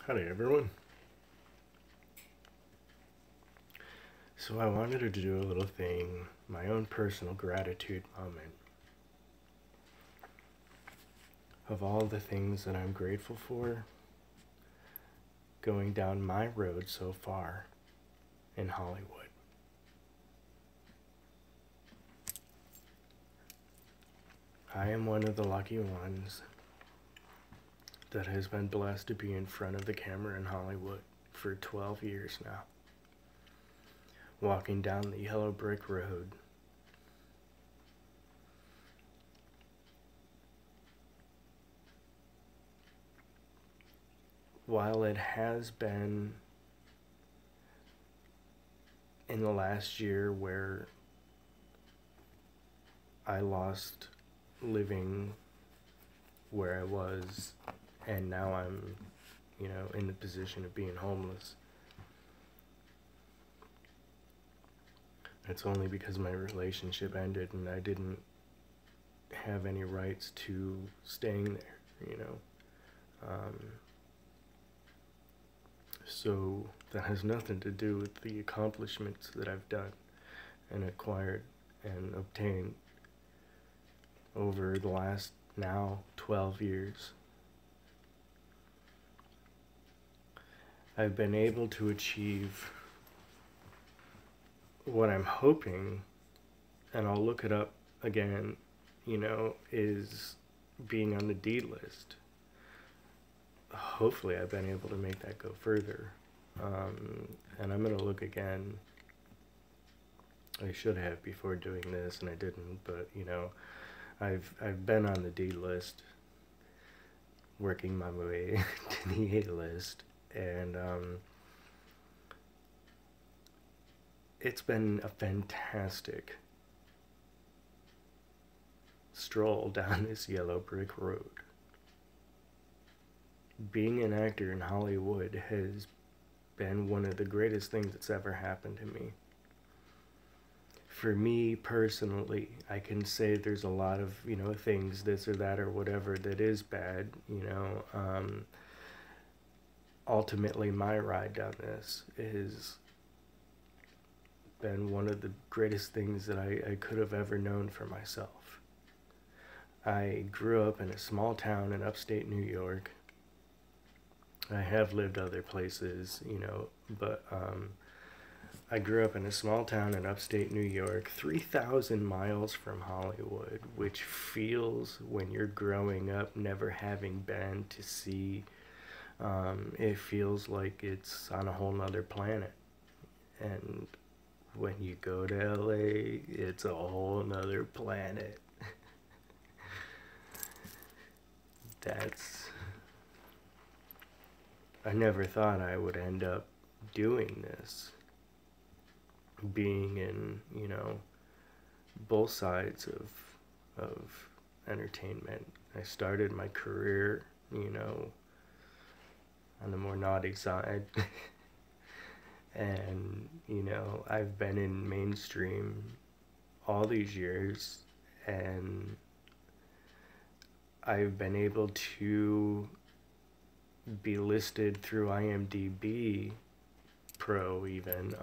Howdy everyone. So I wanted to do a little thing, my own personal gratitude moment of all the things that I'm grateful for going down my road so far in Hollywood. I am one of the lucky ones that has been blessed to be in front of the camera in Hollywood for 12 years now, walking down the yellow brick road. While it has been in the last year where I lost living where I was, and now I'm, in the position of being homeless. It's only because my relationship ended and I didn't have any rights to staying there, So that has nothing to do with the accomplishments that I've done and acquired and obtained over the last now 12 years. I've been able to achieve what I'm hoping, and I'll look it up again, is being on the D list. Hopefully I've been able to make that go further. And I'm going to look again. I should have before doing this, and I didn't, but, I've been on the D list, working my way to the A list, and it's been a fantastic stroll down this yellow brick road. Being an actor in Hollywood has been one of the greatest things that's ever happened to me. For me personally, I can say there's a lot of, things, this or that or whatever, that is bad, ultimately my ride down this has been one of the greatest things that I could have ever known for myself. I grew up in a small town in upstate New York. I have lived other places, but I grew up in a small town in upstate New York, 3,000 miles from Hollywood, which feels, when you're growing up, never having been to see, it feels like it's on a whole nother planet. And when you go to LA, it's a whole nother planet. I never thought I would end up doing this, being in, both sides of entertainment. I started my career, on the more naughty side. And, I've been in mainstream all these years, and I've been able to be listed through IMDb Pro even,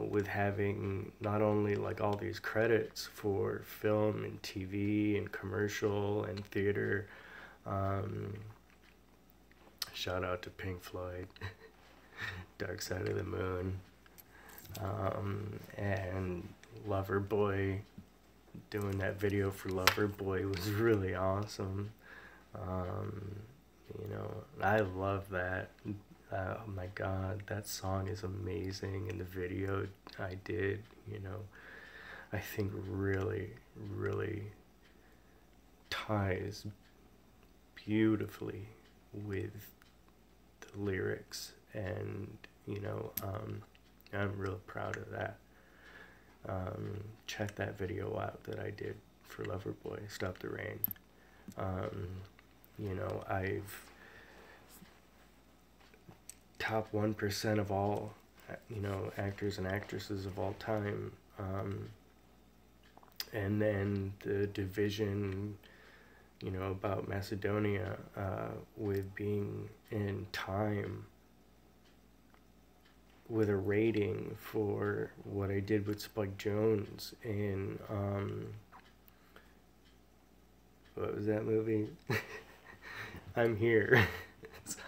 with having not only like all these credits for film and TV and commercial and theater. Shout out to Pink Floyd, Dark Side of the Moon, and Loverboy. Doing that video for Loverboy was really awesome. I love that. Oh my God, that song is amazing, and the video I did, I think really, really ties beautifully with the lyrics, and, I'm real proud of that. Check that video out that I did for Loverboy, Stop the Rain. I've top 1% of all, actors and actresses of all time. And then the division you know, about Macedonia, with being in time with a rating for what I did with Spike Jones in, what was that movie? I'm Here. Sorry.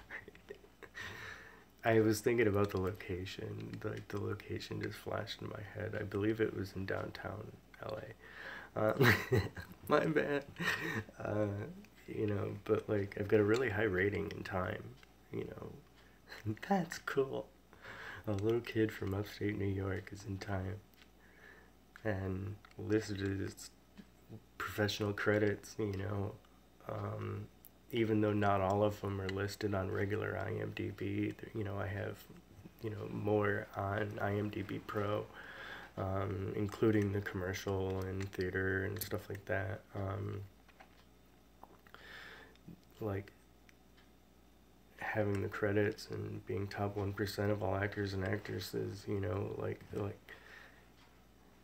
I was thinking about the location. Like, the location just flashed in my head. I believe it was in downtown LA. My bad. You know, but like, I've got a really high rating in time, you know. That's cool. A little kid from upstate New York is in time and listed as professional credits, you know, even though not all of them are listed on regular IMDb. You know, I have, you know, more on IMDb Pro, including the commercial and theater and stuff like that. Like, having the credits and being top 1% of all actors and actresses, you know, like a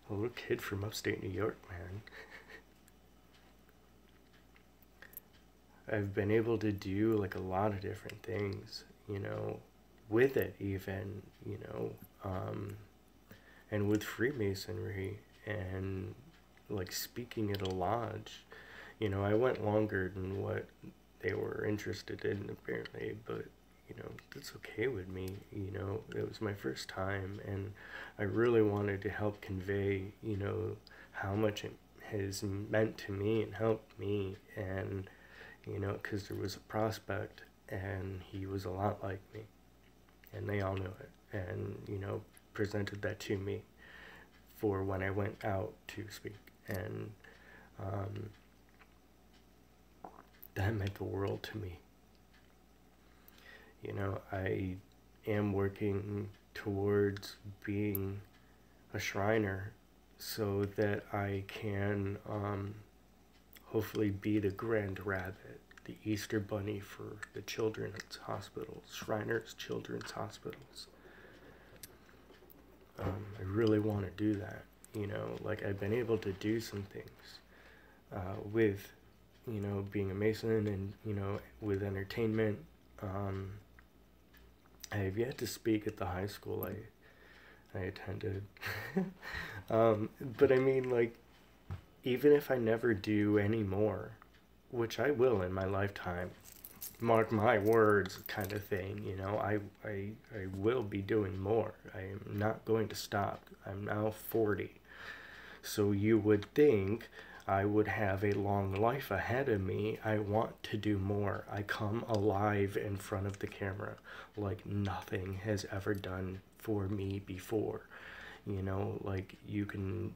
little kid from upstate New York, man. I've been able to do like a lot of different things, you know, with it even, you know, and with Freemasonry and like speaking at a lodge. You know, I went longer than what they were interested in apparently, but you know, that's okay with me. You know, it was my first time and I really wanted to help convey, you know, how much it has meant to me and helped me. And you know, because there was a prospect and he was a lot like me and they all knew it, and you know, presented that to me for when I went out to speak. And that meant the world to me. You know, I am working towards being a Shriner so that I can hopefully be the Grand Rabbit, the Easter Bunny for the children's hospitals, Shriners Children's Hospitals. I really want to do that. You know, like, I've been able to do some things with, you know, being a Mason and, you know, with entertainment. I have yet to speak at the high school I attended. But I mean, like, even if I never do any more, which I will in my lifetime, mark my words kind of thing, you know, I will be doing more. I am not going to stop. I'm now 40. So you would think I would have a long life ahead of me. I want to do more. I come alive in front of the camera like nothing has ever done for me before. You know, like, you can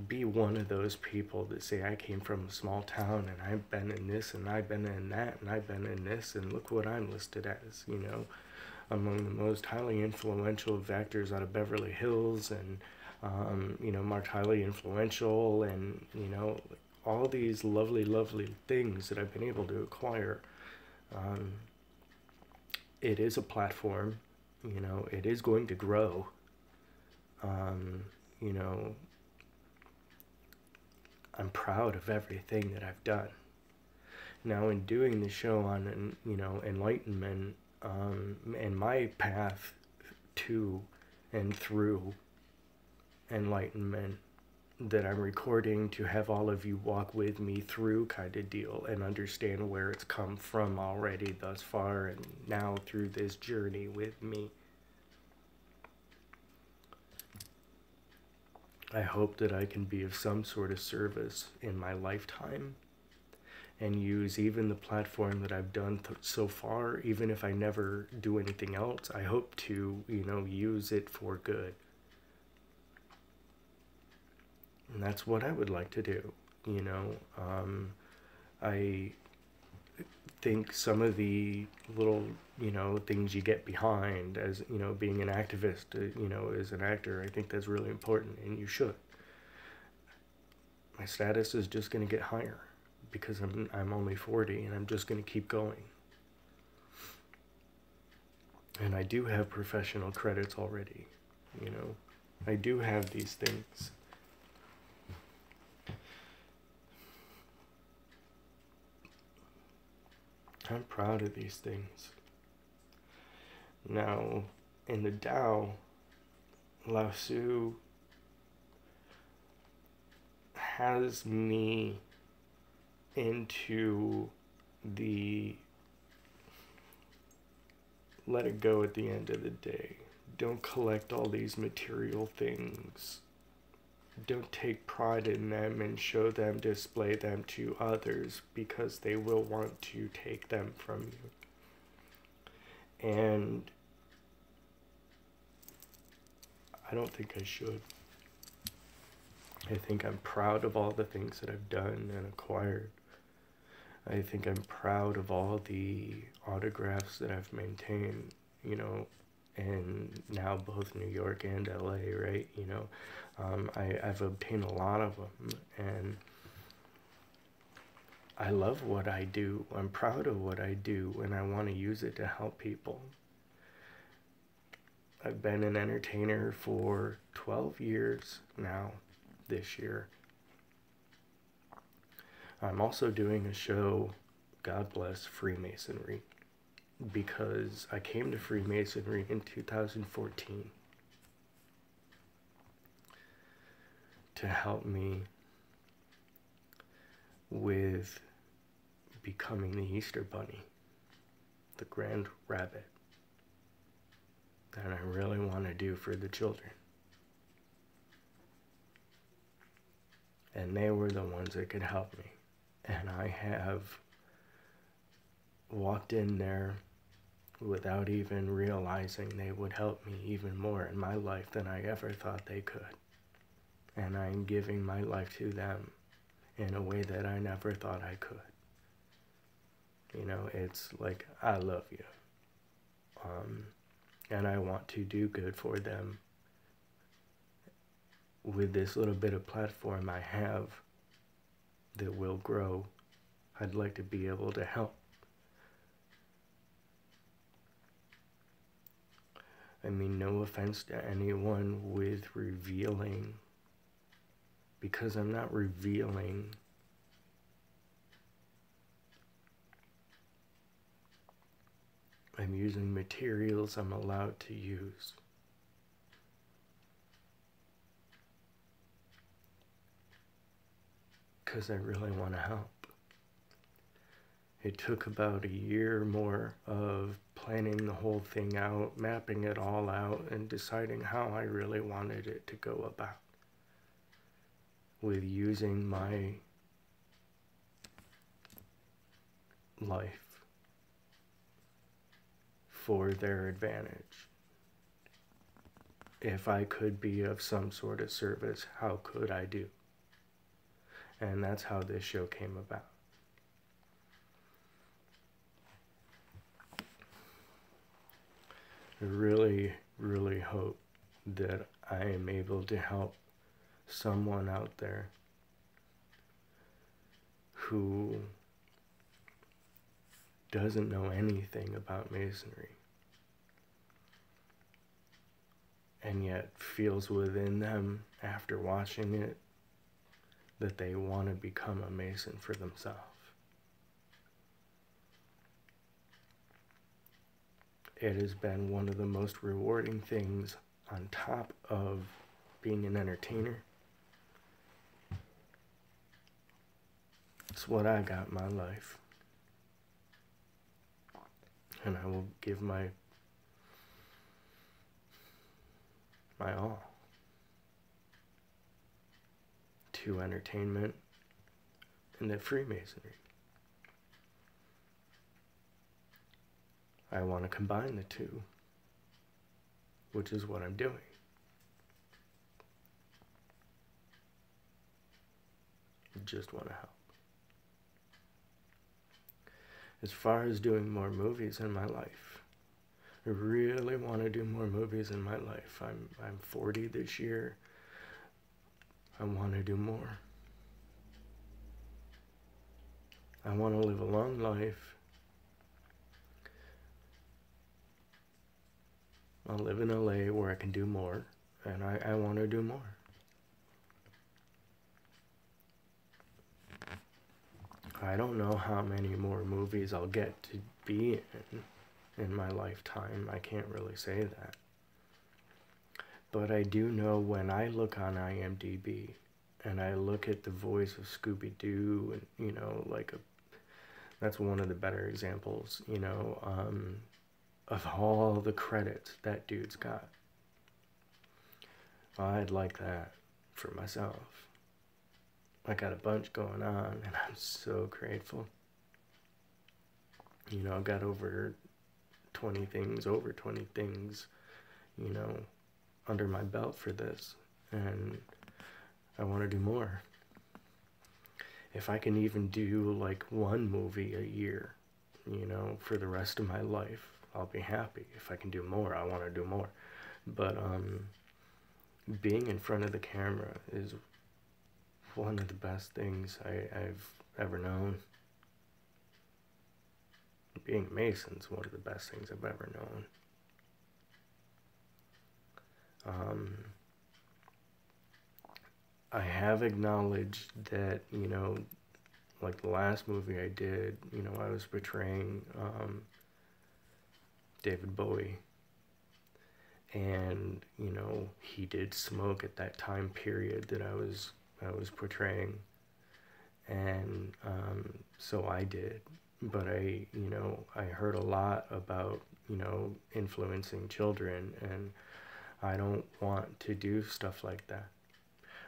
be one of those people that say, I came from a small town and I've been in this and I've been in that and I've been in this and look what I'm listed as, you know, among the most highly influential of actors out of Beverly Hills, and you know, marked highly influential, and you know, all these lovely, lovely things that I've been able to acquire. It is a platform, you know, it is going to grow. You know, I'm proud of everything that I've done. Now, in doing the show on, you know, enlightenment, and my path to and through enlightenment that I'm recording to have all of you walk with me through kind of deal and understand where it's come from already thus far and now through this journey with me. I hope that I can be of some sort of service in my lifetime and use even the platform that I've done so far, even if I never do anything else. I hope to, you know, use it for good. And that's what I would like to do, you know. I think some of the little, you know, things you get behind as, you know, being an activist, you know, as an actor, I think that's really important, and you should. My status is just going to get higher because I'm only 40 and I'm just going to keep going. And I do have professional credits already, you know. I do have these things. I'm proud of these things. Now, in the Tao, Lao Tzu has me into the let it go at the end of the day. Don't collect all these material things. Don't take pride in them and show them, display them to others, because they will want to take them from you. And I don't think I should. I think I'm proud of all the things that I've done and acquired. I think I'm proud of all the autographs that I've maintained, you know, and now both New York and LA, right? You know, I've obtained a lot of them, and I love what I do. I'm proud of what I do, and I want to use it to help people. I've been an entertainer for 12 years now, this year. I'm also doing a show, God bless Freemasonry, because I came to Freemasonry in 2014 to help me with becoming the Easter Bunny, the Grand Rabbit, that I really want to do for the children. And they were the ones that could help me. And I have walked in there without even realizing they would help me even more in my life than I ever thought they could. And I'm giving my life to them in a way that I never thought I could. You know, it's like, I love you. And I want to do good for them. With this little bit of platform I have that will grow, I'd like to be able to help. I mean, no offense to anyone with revealing, because I'm not revealing. I'm using materials I'm allowed to use. Because I really want to help. It took about a year or more of planning the whole thing out, mapping it all out, and deciding how I really wanted it to go about. With using my life for their advantage. If I could be of some sort of service, how could I do? And that's how this show came about. I really, really hope that I am able to help someone out there who doesn't know anything about Masonry, and yet feels within them after watching it that they want to become a Mason for themselves. It has been one of the most rewarding things on top of being an entertainer. It's what I got in my life. And I will give my all to entertainment and the Freemasonry. I want to combine the two, which is what I'm doing. I just want to help. As far as doing more movies in my life, I really want to do more movies in my life. I'm 40 this year. I want to do more. I want to live a long life. I'll live in LA where I can do more, and I want to do more. I don't know how many more movies I'll get to be in my lifetime. I can't really say that. But I do know when I look on IMDb and I look at the voice of Scooby-Doo, and, you know, like that's one of the better examples, you know, of all the credits that dude's got. Well, I'd like that for myself. I got a bunch going on, and I'm so grateful. You know, I've got over 20 things, you know, under my belt for this, and I want to do more. If I can even do like one movie a year, you know, for the rest of my life, I'll be happy. If I can do more, I want to do more. But being in front of the camera is one of the best things I've ever known. Being a Mason's one of the best things I've ever known. I have acknowledged that, you know, like the last movie I did, you know, I was portraying David Bowie. And, you know, he did smoke at that time period that I was portraying. And so I did. But I heard a lot about, you know, influencing children, and I don't want to do stuff like that.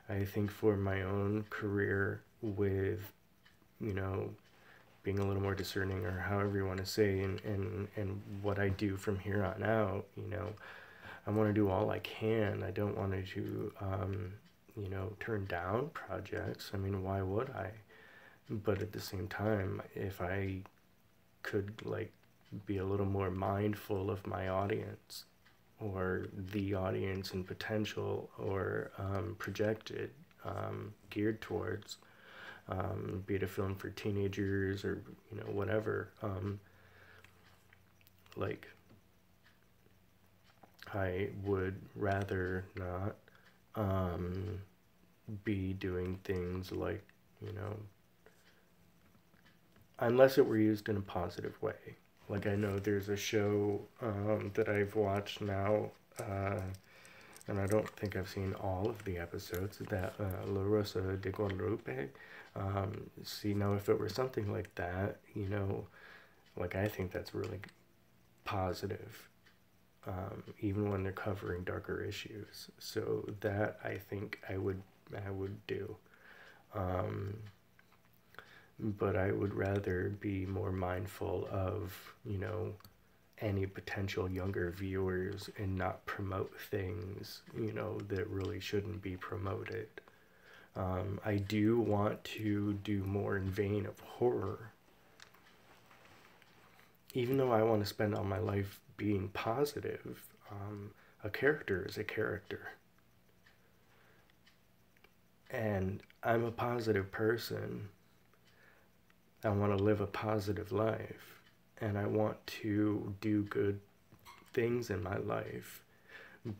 I think for my own career with, you know, being a little more discerning, or however you want to say, and what I do from here on out, you know, I want to do all I can. I don't want to, you know, turn down projects. I mean, why would I? But at the same time, if I could, like, be a little more mindful of my audience, or the audience in potential, or projected, geared towards, be it a film for teenagers, or, you know, whatever, like, I would rather not be doing things like, you know, unless it were used in a positive way. Like, I know there's a show that I've watched now, and I don't think I've seen all of the episodes, that La Rosa de Guadalupe. See, now if it were something like that, you know, like, I think that's really positive, even when they're covering darker issues. So that, I think I would do. But I would rather be more mindful of, you know, any potential younger viewers, and not promote things, you know, that really shouldn't be promoted. I do want to do more in vein of horror, even though I want to spend all my life being positive. A character is a character, and I'm a positive person. I want to live a positive life, and I want to do good things in my life,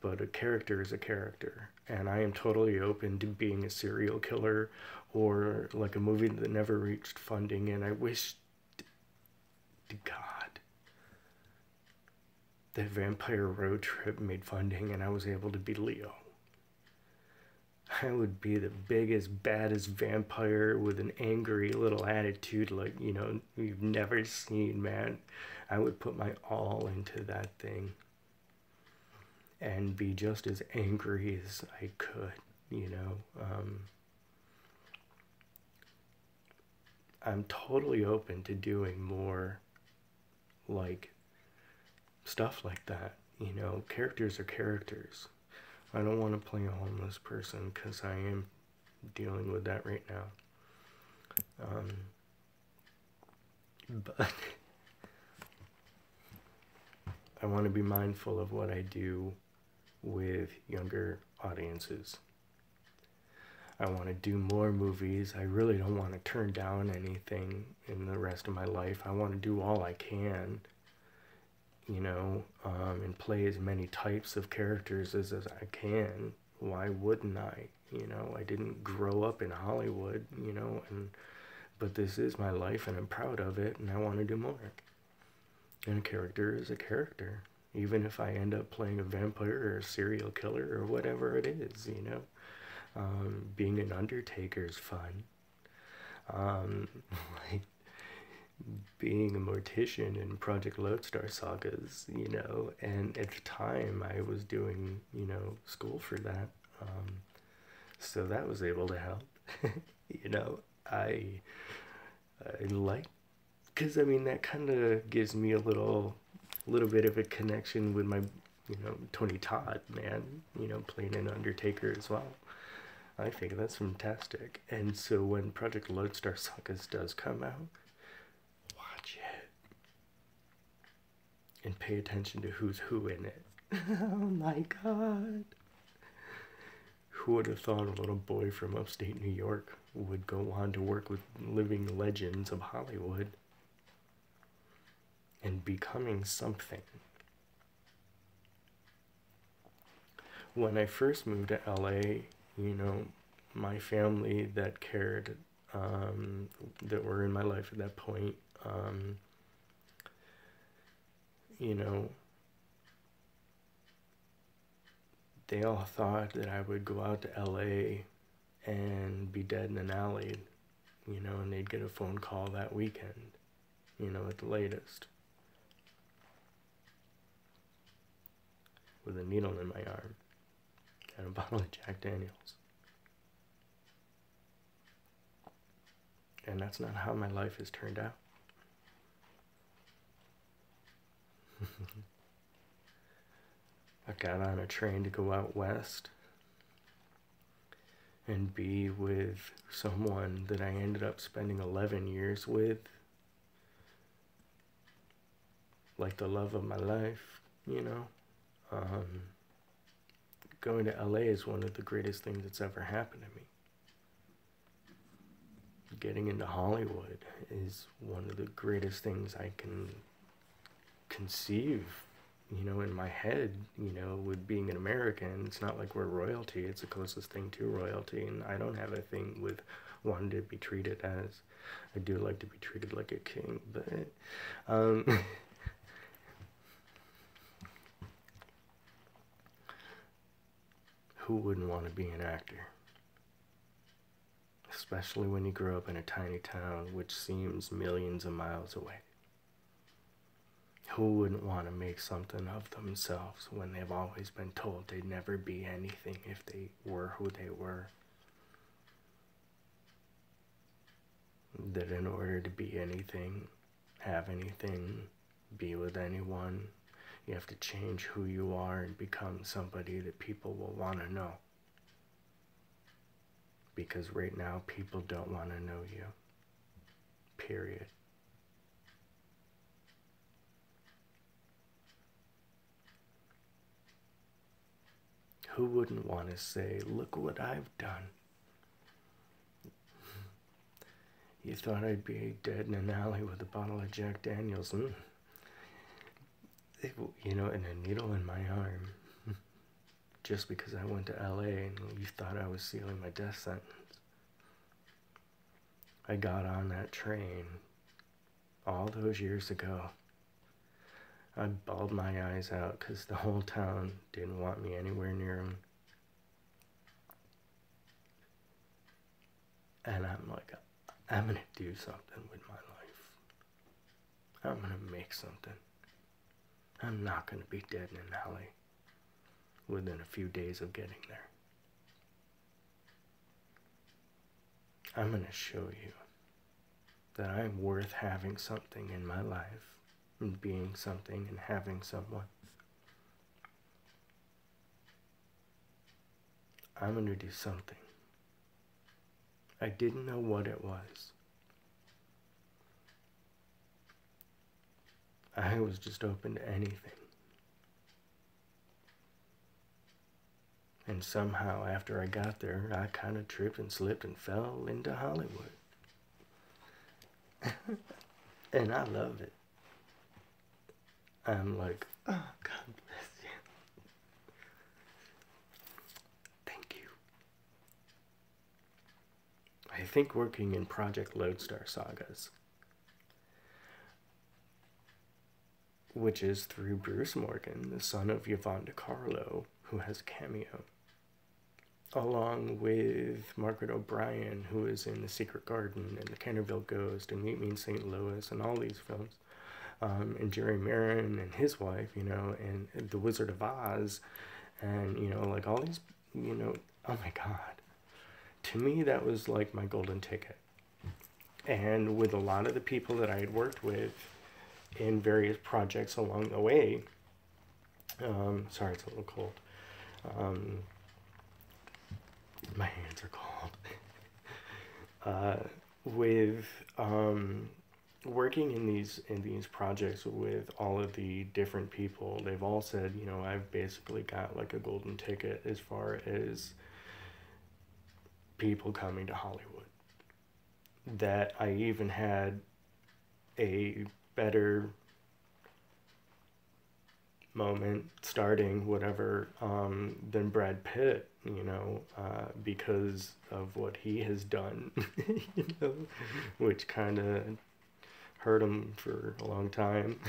but a character is a character, and I am totally open to being a serial killer, or like a movie that never reached funding, and I wish to God that Vampire Road Trip made funding and I was able to be Leo. I would be the biggest, baddest vampire with an angry little attitude, like, you know, you've never seen, man. I would put my all into that thing and be just as angry as I could, you know. I'm totally open to doing more, like, stuff like that, you know. Characters are characters. I don't want to play a homeless person, because I am dealing with that right now. But I want to be mindful of what I do with younger audiences. I want to do more movies. I really don't want to turn down anything in the rest of my life. I want to do all I can, you know, and play as many types of characters as I can. Why wouldn't I? You know, I didn't grow up in Hollywood, you know, and But this is my life and I'm proud of it and I want to do more. And a character is a character. Even if I end up playing a vampire or a serial killer or whatever it is, you know. Being an Undertaker is fun. Like being a mortician in Project Lodestar sagas, you know, and at the time I was doing, you know, school for that. So that was able to help. You know, I like, because I mean that kind of gives me a little bit of a connection with my, you know, Tony Todd, man, you know, playing an Undertaker as well. I think that's fantastic. And so when Project Lodestar Sagas does come out, watch it and pay attention to who's who in it. Oh my god. Who would have thought a little boy from upstate New York would go on to work with living legends of Hollywood and becoming something? When I first moved to LA, you know, my family that cared, that were in my life at that point, you know, they all thought that I would go out to LA and be dead in an alley, you know, and they'd get a phone call that weekend, you know, at the latest, with a needle in my arm and a bottle of Jack Daniels. And that's not how my life has turned out. I got on a train to go out west and be with someone that I ended up spending 11 years with, like the love of my life, you know. Going to LA is one of the greatest things that's ever happened to me. Getting into Hollywood is one of the greatest things I can conceive, you know, in my head, you know, with being an American. It's not like we're royalty, it's the closest thing to royalty, and I don't have a thing with wanting to be treated as, I do like to be treated like a king, but, who wouldn't want to be an actor? Especially when you grow up in a tiny town which seems millions of miles away. Who wouldn't want to make something of themselves when they've always been told they'd never be anything if they were who they were? That in order to be anything, have anything, be with anyone, you have to change who you are and become somebody that people will want to know. Because right now, people don't want to know you. Period. Who wouldn't want to say, look what I've done? You thought I'd be dead in an alley with a bottle of Jack Daniels, you know, and a needle in my arm. Just because I went to LA and you thought I was sealing my death sentence. I got on that train all those years ago. I bawled my eyes out because the whole town didn't want me anywhere near them. And I'm like, I'm going to do something with my life. I'm going to make something. I'm not going to be dead in an alley within a few days of getting there. I'm going to show you that I'm worth having something in my life and being something and having someone. I'm going to do something. I didn't know what it was. I was just open to anything. And somehow, after I got there, I kind of tripped and slipped and fell into Hollywood. And I love it. I'm like, oh, God bless you. Thank you. I think working in Project Lodestar Sagas, which is through Bruce Morgan, the son of Yvonne DiCarlo, who has a cameo, along with Margaret O'Brien, who is in The Secret Garden and The Canterville Ghost and Meet Me in St. Louis and all these films, and Jerry Marin and his wife, you know, and The Wizard of Oz, and, you know, like all these, you know, oh my God. To me, that was like my golden ticket. And with a lot of the people that I had worked with in various projects along the way, sorry, it's a little cold. My hands are cold. With working in these projects with all of the different people, they've all said, you know, I've basically got like a golden ticket as far as people coming to Hollywood. That I even had a better moment starting whatever than Brad Pitt, you know, because of what he has done, you know, which kind of hurt him for a long time.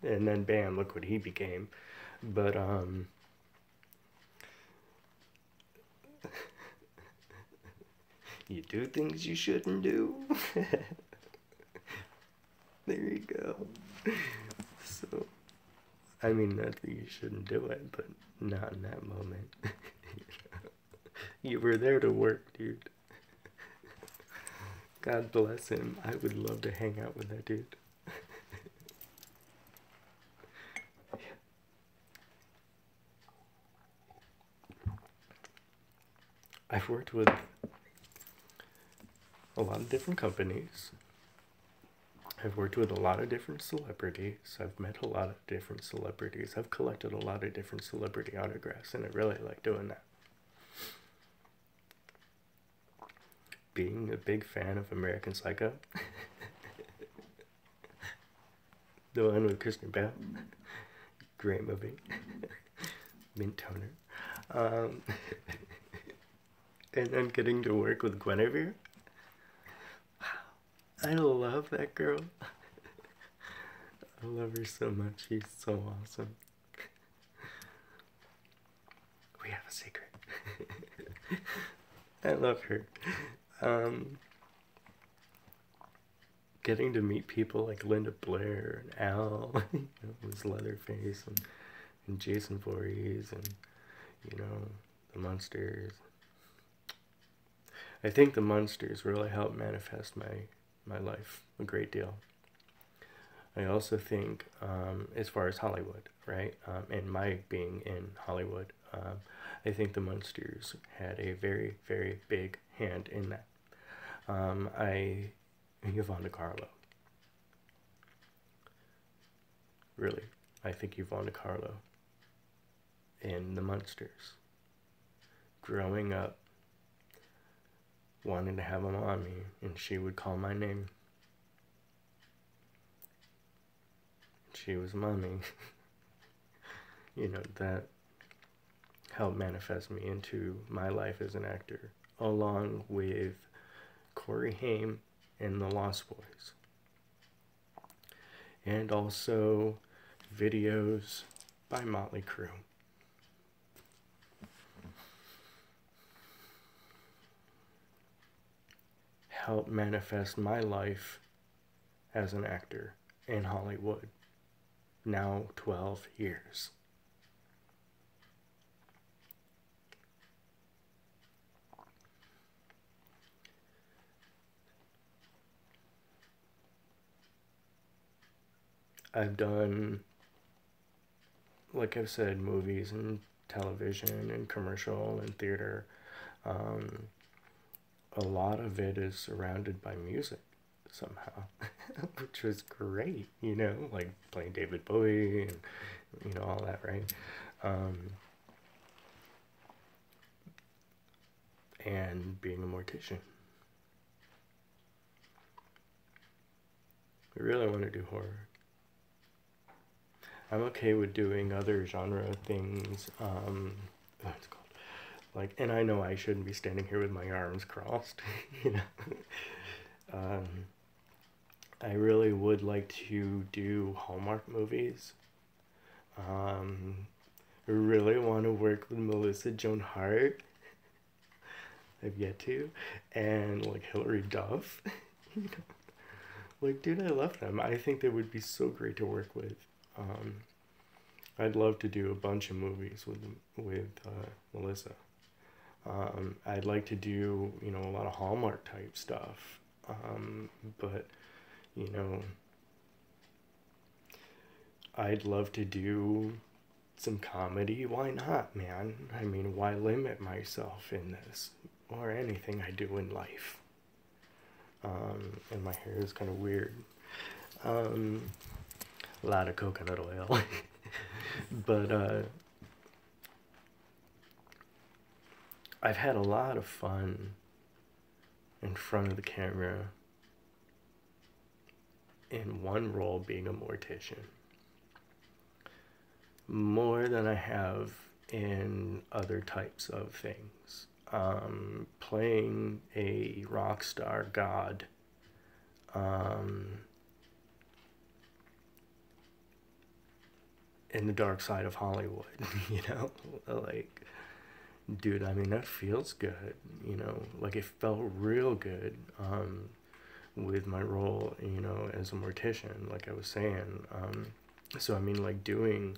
And then bam, look what he became. But you do things you shouldn't do. There you go. So, I mean, not that you shouldn't do it, but not in that moment. You were there to work, dude. God bless him. I would love to hang out with that dude. I've worked with a lot of different companies. I've worked with a lot of different celebrities. I've met a lot of different celebrities. I've collected a lot of different celebrity autographs, and I really like doing that. Being a big fan of American Psycho. The one with Kristen Bell. Great movie. Mint toner. And then getting to work with Guinevere. I love that girl. I love her so much. She's so awesome. We have a secret. I love her. Getting to meet people like Linda Blair and Al, you know, with Leatherface, and Jason Voorhees, and, you know, the Munsters. I think the Munsters really helped manifest my life a great deal. I also think, as far as Hollywood, right, and my being in Hollywood, I think the Munsters had a very, very big hand in that. Yvonne DiCarlo. Really, I think Yvonne DiCarlo and the Munsters. Growing up, wanting to have a mommy, and she would call my name. She was mommy. You know, that helped manifest me into my life as an actor, along with Corey Haim and the Lost Boys. And also videos by Motley Crue. Helped manifest my life as an actor in Hollywood. Now 12 years. I've done, like I've said, movies and television and commercial and theater. A lot of it is surrounded by music somehow, which was great, you know, like playing David Bowie and, you know, all that, right? And being a mortician. I really want to do horror. I'm okay with doing other genre things. What's it called? Like, and I know I shouldn't be standing here with my arms crossed, you know. um, I really would like to do Hallmark movies. Um, I really want to work with Melissa Joan Hart. I've yet to, and like Hilary Duff. You know? Like, dude, I love them. I think they would be so great to work with. Um, I'd love to do a bunch of movies with Melissa. I'd like to do, you know, a lot of Hallmark type stuff. But, you know, I'd love to do some comedy. Why not, man? I mean, why limit myself in this or anything I do in life? And my hair is kind of weird. A lot of coconut oil. But I've had a lot of fun in front of the camera in one role being a mortician. More than I have in other types of things. Playing a rock star god. In the dark side of Hollywood, you know, like, dude, I mean, that feels good, you know, like it felt real good, with my role, you know, as a mortician, like I was saying, so I mean, like, doing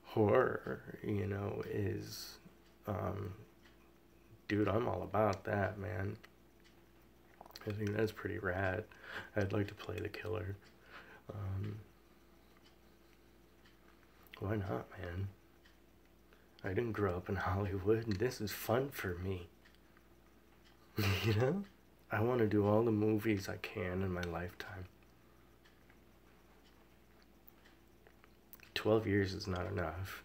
horror, you know, is, dude, I'm all about that, man. I think that's pretty rad. I'd like to play the killer. Why not, man? I didn't grow up in Hollywood, and this is fun for me. You know? I want to do all the movies I can in my lifetime. 12 years is not enough.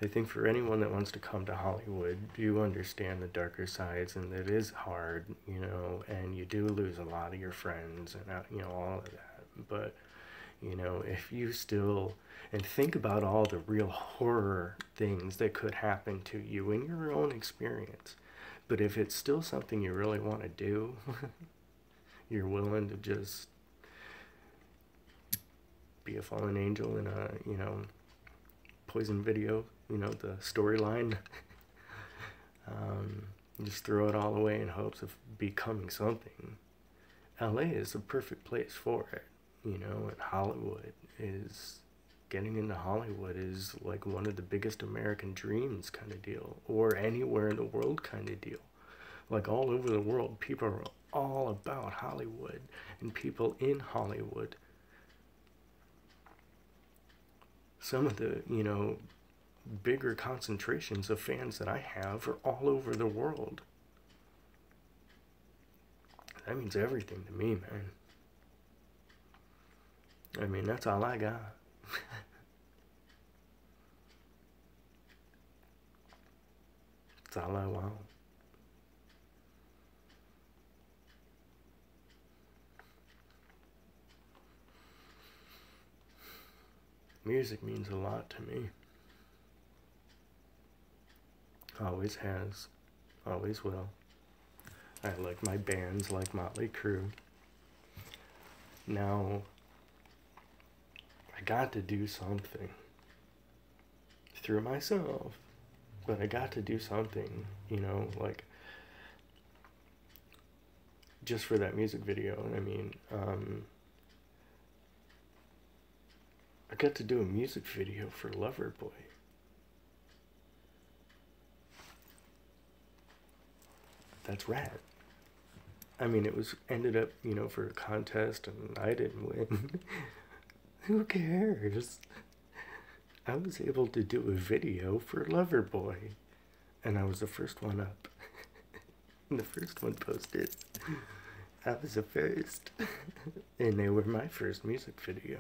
I think for anyone that wants to come to Hollywood, you understand the darker sides, and it is hard, you know, and you do lose a lot of your friends, and, you know, all of that. But, you know, if you still, and think about all the real horror things that could happen to you in your own experience. But if it's still something you really want to do, you're willing to just be a fallen angel in a, you know, Poison video, you know, the storyline. Just throw it all away in hopes of becoming something. LA is the perfect place for it, you know, and Hollywood is, getting into Hollywood is like one of the biggest American dreams kind of deal, or anywhere in the world kind of deal. Like all over the world, people are all about Hollywood, and people in Hollywood. Some of the, you know, bigger concentrations of fans that I have are all over the world. That means everything to me, man. I mean, that's all I got. That's all I want. Music means a lot to me. Always has. Always will. I like my bands like Motley Crue. Now, I got to do something through myself, but I got to do something, you know, like, just for that music video. I mean, I got to do a music video for Loverboy. That's rad. I mean, it was ended up, you know, for a contest, and I didn't win. Who cares? I was able to do a video for Loverboy, and I was the first one up. And the first one posted. I was the first. And they were my first music video.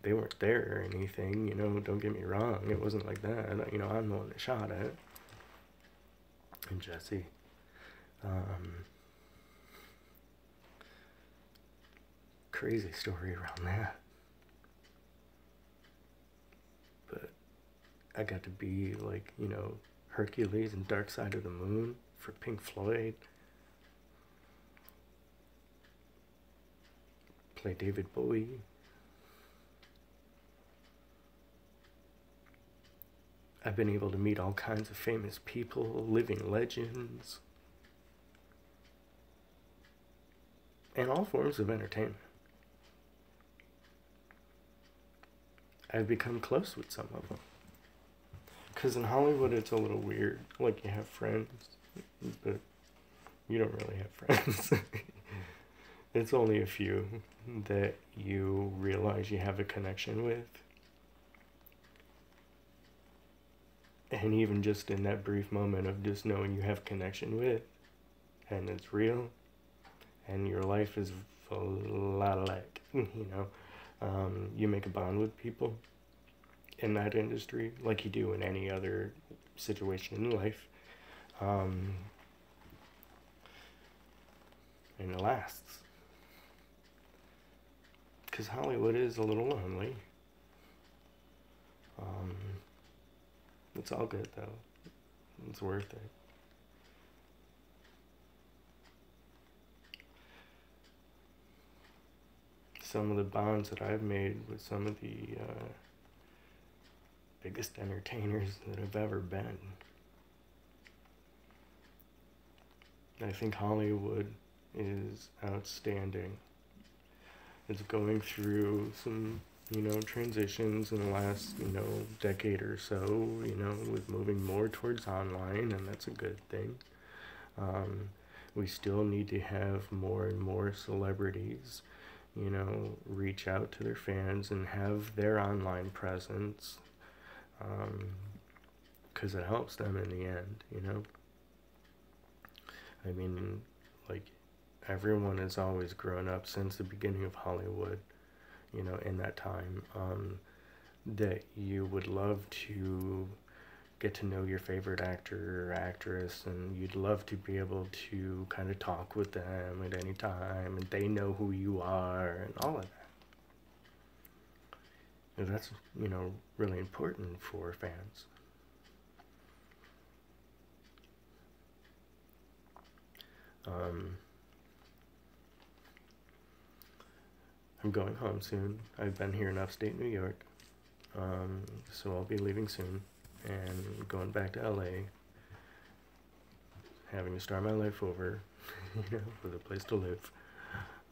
They weren't there or anything, you know, don't get me wrong. It wasn't like that. You know, I'm the one that shot it. And Jesse. Crazy story around that. But I got to be like, you know, Hercules and Dark Side of the Moon for Pink Floyd. Play David Bowie. I've been able to meet all kinds of famous people, living legends, and all forms of entertainment. I've become close with some of them. Because in Hollywood, it's a little weird. Like, you have friends, but you don't really have friends. It's only a few that you realize you have a connection with. And even just in that brief moment of just knowing you have connection with, and it's real, and your life is a lot alike, you know. You make a bond with people in that industry like you do in any other situation in life. And it lasts. Because Hollywood is a little lonely. It's all good though. It's worth it. Some of the bonds that I've made with some of the biggest entertainers that have ever been. I think Hollywood is outstanding. It's going through some, you know, transitions in the last, you know, decade or so, you know, with moving more towards online, and that's a good thing. We still need to have more and more celebrities, you know, reach out to their fans and have their online presence, because it helps them in the end, you know. I mean, like, everyone has always grown up since the beginning of Hollywood, you know, in that time, that you would love to get to know your favorite actor or actress, and you'd love to be able to kind of talk with them at any time, and they know who you are, and all of that. And that's, you know, really important for fans. I'm going home soon. I've been here in upstate New York, so I'll be leaving soon and going back to LA, having to start my life over, you know, with a place to live.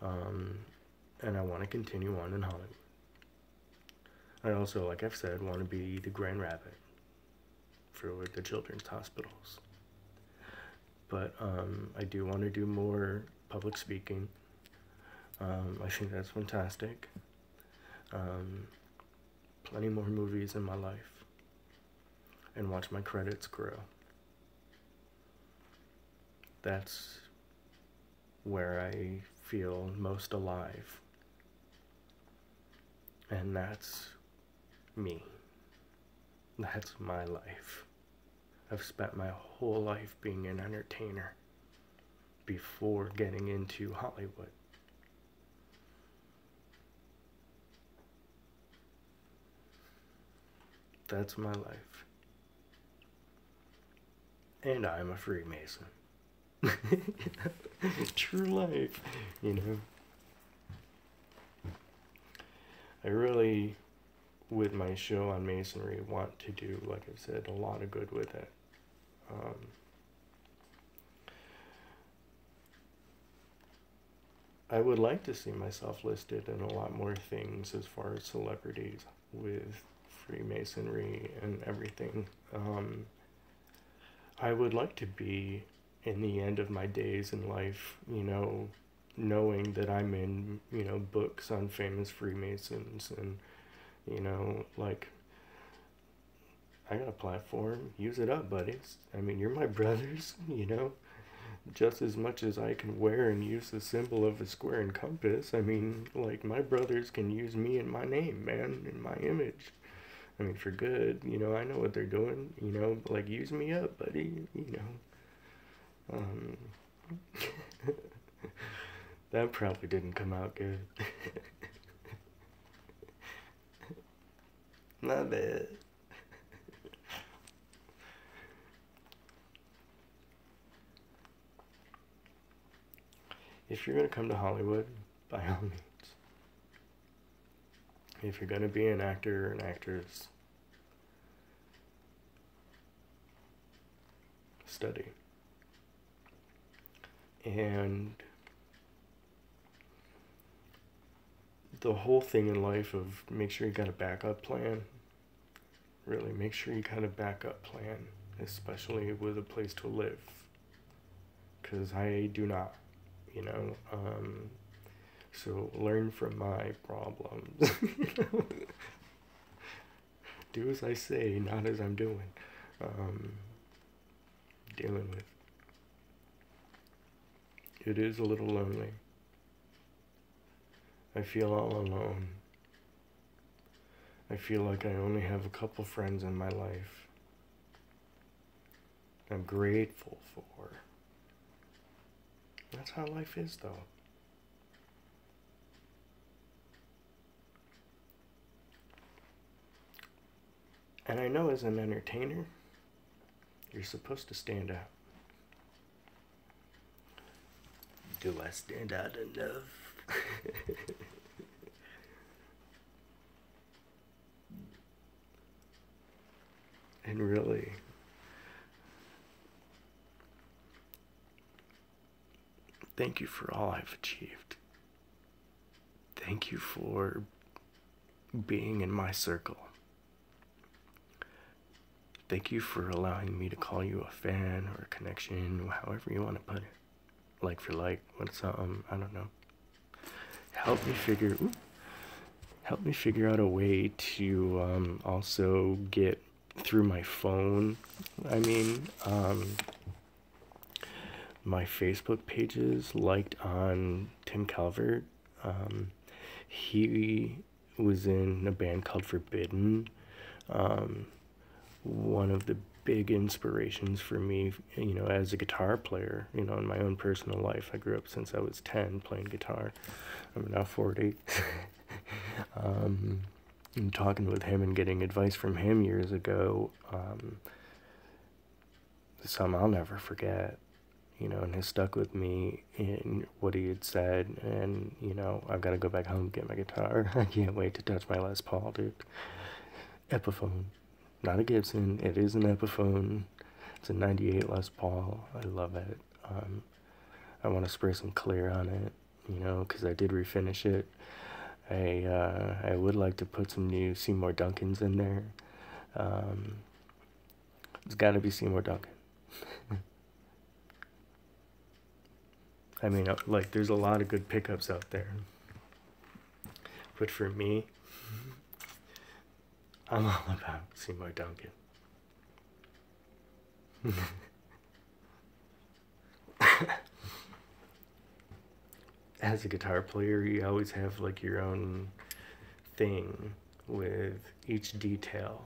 And I want to continue on in Hollywood. I also, like I've said, want to be the Grand Rabbit for the children's hospitals. But I do want to do more public speaking. I think that's fantastic. Plenty more movies in my life. And watch my credits grow. That's where I feel most alive. And that's me. That's my life. I've spent my whole life being an entertainer before getting into Hollywood. That's my life. And I'm a Freemason. True life, you know. I really, with my show on Masonry, want to do, like I said, a lot of good with it. I would like to see myself listed in a lot more things as far as celebrities with Freemasonry and everything. I would like to be, in the end of my days in life, you know, knowing that I'm in, you know, books on famous Freemasons, and, you know, like, I got a platform, use it up, buddies. I mean, you're my brothers, you know, just as much as I can wear and use the symbol of a square and compass. I mean, like, my brothers can use me and my name, man, and my image. I mean, for good, you know, I know what they're doing, you know, like, use me up, buddy, you know. That probably didn't come out good. My bad. if you're going to come to Hollywood, by all means. If you're going to be an actor or an actress, study. And the whole thing in life of make sure you got a backup plan. Really, make sure you got a backup plan, especially with a place to live. Because I do not, you know. So learn from my problems. Do as I say, not as I'm doing. Dealing with. It is a little lonely. I feel all alone. I feel like I only have a couple friends in my life I'm grateful for. That's how life is, though. And I know as an entertainer, you're supposed to stand out. Do I stand out enough? And really, thank you for all I've achieved. Thank you for being in my circle. Thank you for allowing me to call you a fan or a connection, however you want to put it. Like for like, what's I don't know. Help me figure out a way to also get through my phone. I mean, my Facebook pages liked on Tim Calvert. He was in a band called Forbidden. One of the big inspirations for me, you know, as a guitar player, you know, in my own personal life. I grew up since I was 10 playing guitar. I'm now 40. And talking with him and getting advice from him years ago, some I'll never forget, you know, and has stuck with me in what he had said. And, you know, I've got to go back home and get my guitar. I can't wait to touch my Les Paul, dude. Epiphone. Not a Gibson, it is an Epiphone. It's a 98 Les Paul. I love it. I want to spray some clear on it, you know, because I did refinish it. I would like to put some new Seymour Duncans in there. It's got to be Seymour Duncan. I mean, like, there's a lot of good pickups out there. But for me, I'm all about Seymour Duncan. As a guitar player, you always have like your own thing with each detail.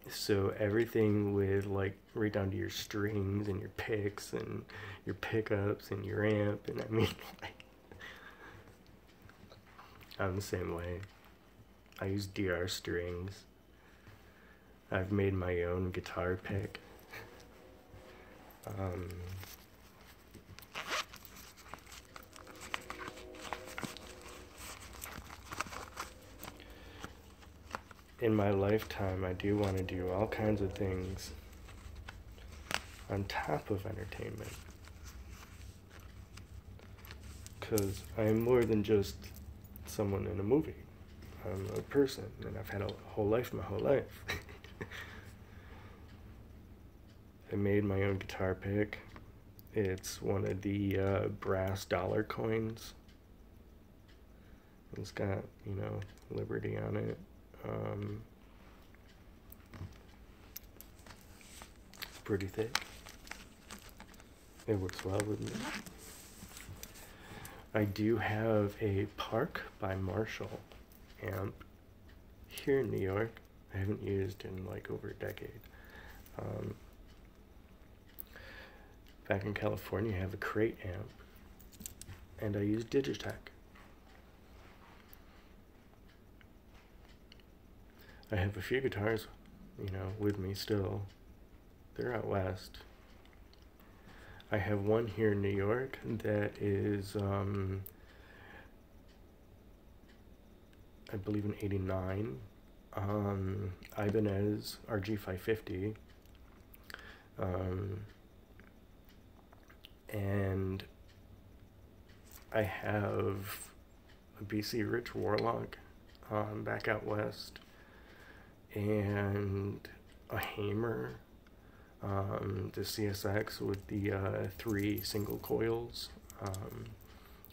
So everything with like right down to your strings and your picks and your pickups and your amp, and I mean, like, I'm the same way. I use DR strings. I've made my own guitar pick. In my lifetime, I do want to do all kinds of things on top of entertainment. Because I'm more than just someone in a movie. I'm a person, and I've had a whole life, my whole life. I made my own guitar pick. It's one of the brass dollar coins. It's got, you know, Liberty on it. It's pretty thick. It works well with me. I do have a Park by Marshall amp here in New York. I haven't used in like over a decade. Back in California, I have a Crate amp, and I use Digitech. I have a few guitars, you know, with me still. They're out west. I have one here in New York that is, I believe an 89, Ibanez RG550, and I have a BC Rich Warlock back out west, and a Hamer, the CSX with the 3 single coils. I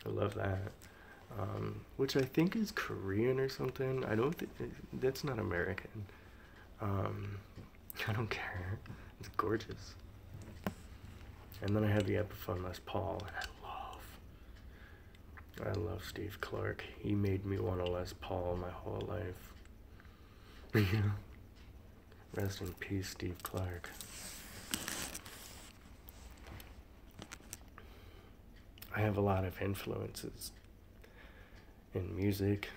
love that. Which I think is Korean or something. I don't think that's not American. I don't care. It's gorgeous. And then I have the Epiphone Les Paul, and I love Steve Clark. He made me want a Les Paul my whole life. You know? Rest in peace, Steve Clark. I have a lot of influences in music.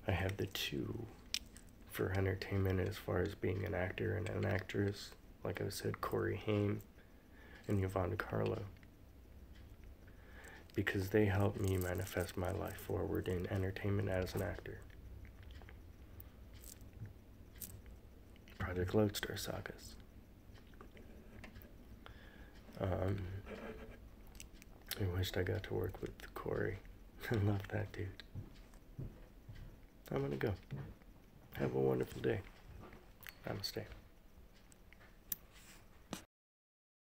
I have the 2 for entertainment as far as being an actor and an actress. Like I said, Corey Haim and Yvonne Carlo. Because they helped me manifest my life forward in entertainment as an actor. Project Lodestar Sagas. I wished I got to work with Corey. I love that dude. I'm gonna go. Have a wonderful day. Namaste.